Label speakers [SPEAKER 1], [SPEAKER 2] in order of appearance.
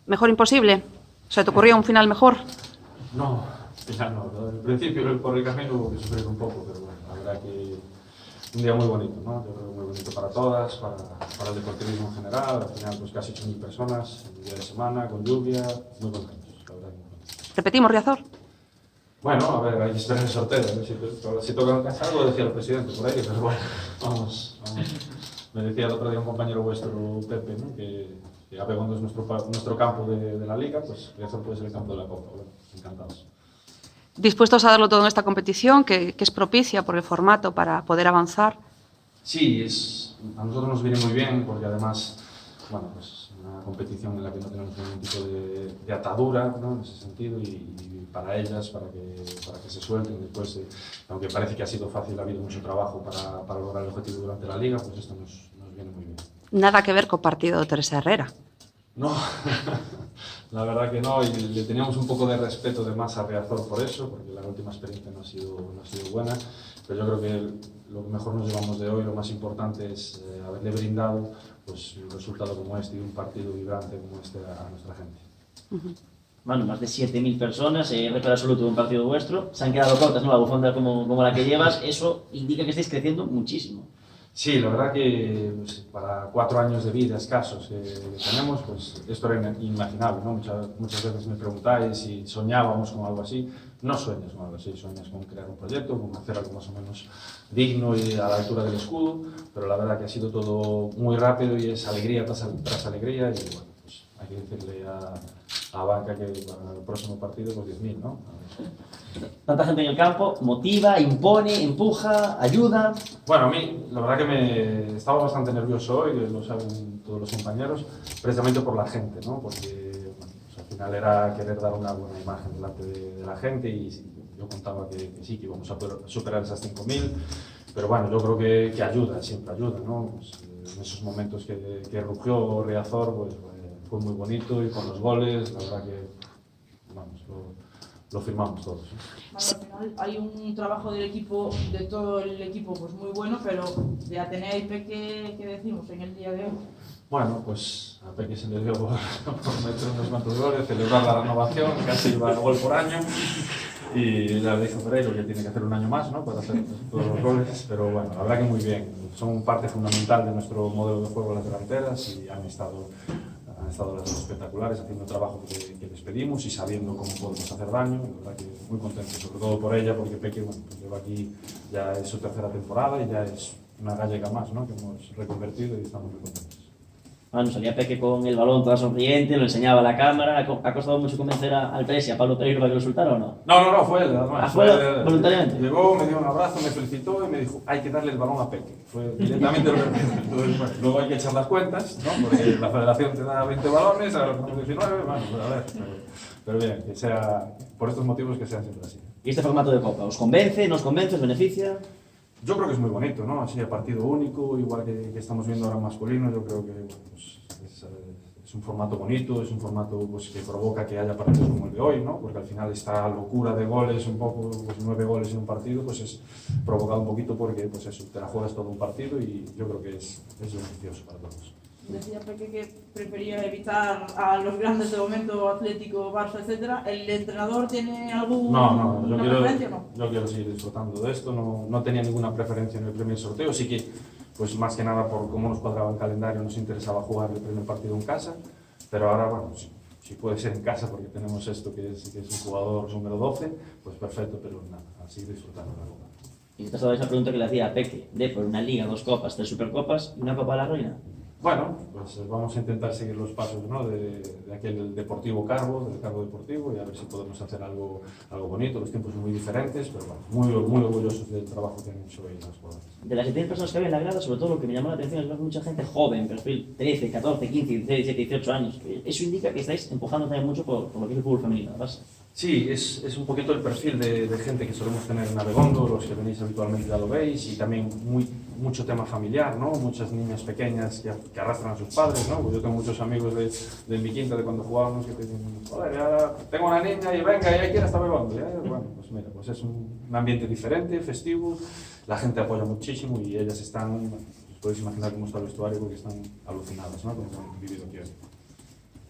[SPEAKER 1] ¿Mejor imposible? ¿Se te ocurrió un final mejor?
[SPEAKER 2] No, ya no. Al principio por el camino hubo que sufrir un poco, pero bueno, la verdad que un día muy bonito, ¿no? Yo creo muy bonito para todas, para el deportivismo en general. Al final, pues casi 8.000 personas, un día de semana, con lluvia, muy contentos, la verdad. Muy contentos.
[SPEAKER 1] ¿Repetimos, Riazor?
[SPEAKER 2] Bueno, a ver, hay que esperar el sorteo, a ver si toca alcanzar algo, decía el presidente por ahí, pero bueno, vamos. Me decía el otro día un compañero vuestro, Pepe, ¿no? que Abegondo es nuestro campo de la Liga, pues Riazor puede ser el campo de la Copa. Bueno, encantados.
[SPEAKER 1] ¿Dispuestos a darlo todo en esta competición, que es propicia por el formato para poder avanzar?
[SPEAKER 2] Sí, a nosotros nos viene muy bien porque además, bueno, pues una competición en la que no tenemos ningún tipo de atadura, ¿no? En ese sentido, y para ellas, para que se suelten después, aunque parece que ha sido fácil, ha habido mucho trabajo para lograr el objetivo durante la Liga, pues esto nos viene muy bien.
[SPEAKER 1] Nada que ver con partido de Teresa Herrera.
[SPEAKER 2] No, la verdad que no, y le teníamos un poco de respeto de más a Riazor por eso, porque la última experiencia no ha sido buena, pero yo creo que lo que mejor nos llevamos de hoy, lo más importante es haberle brindado pues, un resultado como este y un partido vibrante como este a nuestra gente.
[SPEAKER 3] Bueno, más de 7.000 personas, récord absoluto de un partido vuestro, se han quedado cortas, ¿no? La bufanda como la que llevas, eso indica que estáis creciendo muchísimo.
[SPEAKER 2] Sí, la verdad que pues, para 4 años de vida escasos que tenemos, pues esto era inimaginable, ¿no? Muchas veces me preguntáis si soñábamos con algo así. No sueñas con algo así, sueñas con crear un proyecto, con hacer algo más o menos digno y a la altura del escudo, pero la verdad que ha sido todo muy rápido y es alegría tras alegría y bueno, pues hay que decirle a Banca que para el próximo partido pues 10.000, ¿no?
[SPEAKER 3] Tanta gente en el campo, motiva, impone, empuja, ayuda.
[SPEAKER 2] Bueno, a mí la verdad que me estaba bastante nervioso hoy, lo saben todos los compañeros, precisamente por la gente, ¿no? Porque bueno, pues al final era querer dar una buena imagen delante de la gente y yo contaba que sí, que íbamos a poder superar esas 5.000, pero bueno, yo creo que ayuda, siempre ayuda, ¿no? Pues, en esos momentos que rugió Riazor, pues fue muy bonito y con los goles, la verdad que vamos, lo firmamos todos.
[SPEAKER 4] Bueno, al final hay un trabajo del equipo, de todo el equipo, pues muy bueno, pero de Atenea y Peque, ¿qué decimos en el día de hoy?
[SPEAKER 2] Bueno, pues a Peque se le dio por meter unos cuantos goles, celebrar la renovación, casi iba gol por año, y ya le dijo Pereiro que tiene que hacer un año más, ¿no? Para hacer todos los goles, pero bueno, la verdad que muy bien. Son parte fundamental de nuestro modelo de juego las delanteras y han estado las dos espectaculares, haciendo el trabajo que les pedimos y sabiendo cómo podemos hacer daño. La verdad que muy contento, sobre todo por ella, porque Peque bueno, pues lleva aquí, ya es su tercera temporada y ya es una gallega más, ¿no? Que hemos reconvertido y estamos muy contentos.
[SPEAKER 3] Bueno, salía Peque con el balón toda sonriente, lo enseñaba a la cámara. ¿Ha costado mucho convencer al Presi, a Pablo Pereiro, para que lo soltara o no?
[SPEAKER 2] No, fue él, además.
[SPEAKER 3] ¿Fue él, voluntariamente?
[SPEAKER 2] Llegó, me dio un abrazo, me felicitó y me dijo, hay que darle el balón a Peque. Fue directamente lo que me dijo. Entonces, bueno, luego hay que echar las cuentas, ¿no? Porque la federación te da 20 balones, a los 19, bueno, pues a ver. Pero bien, que sea, por estos motivos, que sea siempre así.
[SPEAKER 3] ¿Y este formato de Copa os convence, nos convence, os beneficia?
[SPEAKER 2] Yo creo que es muy bonito, ¿no? Así a partido único, igual que estamos viendo ahora en masculino, yo creo que bueno, pues, es un formato bonito, es un formato pues, que provoca que haya partidos como el de hoy, ¿no? Porque al final esta locura de goles, un poco, pues 9 goles en un partido, pues es provocado un poquito porque pues eso, te la juegas todo un partido y yo creo que es beneficioso para todos.
[SPEAKER 4] Decía Peque que prefería evitar a los grandes de momento, Atlético, Barça, etcétera. ¿El entrenador tiene alguna preferencia o no?
[SPEAKER 2] Yo quiero seguir disfrutando de esto, no tenía ninguna preferencia en el primer sorteo, sí que pues más que nada por cómo nos cuadraba el calendario nos interesaba jugar el primer partido en casa, pero ahora bueno, si puede ser en casa porque tenemos esto que es un jugador número 12, pues perfecto, pero nada, a seguir disfrutando de la Copa.
[SPEAKER 3] Y te has dado esa pregunta que le hacía a Peque, de por una Liga, 2 Copas, 3 Supercopas y una Copa de la Reina.
[SPEAKER 2] Bueno, pues vamos a intentar seguir los pasos, ¿no? de aquel deportivo cargo, del cargo deportivo, y a ver si podemos hacer algo bonito. Los tiempos son muy diferentes, pero bueno, muy orgullosos del trabajo que han hecho hoy las jugadoras.
[SPEAKER 3] De las 7.000 personas que había en la grada, sobre todo lo que me llamó la atención es que mucha gente joven, perfil 13, 14, 15, 16, 17, 18 años. Eso indica que estáis empujando también mucho por lo que es el fútbol femenino, ¿verdad?
[SPEAKER 2] Sí, es un poquito el perfil de gente que solemos tener en Abegondo, los que venís habitualmente ya lo veis, y también mucho tema familiar, ¿no? Muchas niñas pequeñas que arrastran a sus padres, ¿no? Pues yo tengo muchos amigos de mi quinta, de cuando jugábamos, que te dicen, joder, ya tengo una niña y venga, ya quiere hasta Abegondo. Bueno, pues mira, pues es un ambiente diferente, festivo, la gente apoya muchísimo y ellas están, os podéis imaginar cómo está el vestuario porque están alucinadas, ¿no? Con lo que han vivido aquí hoy.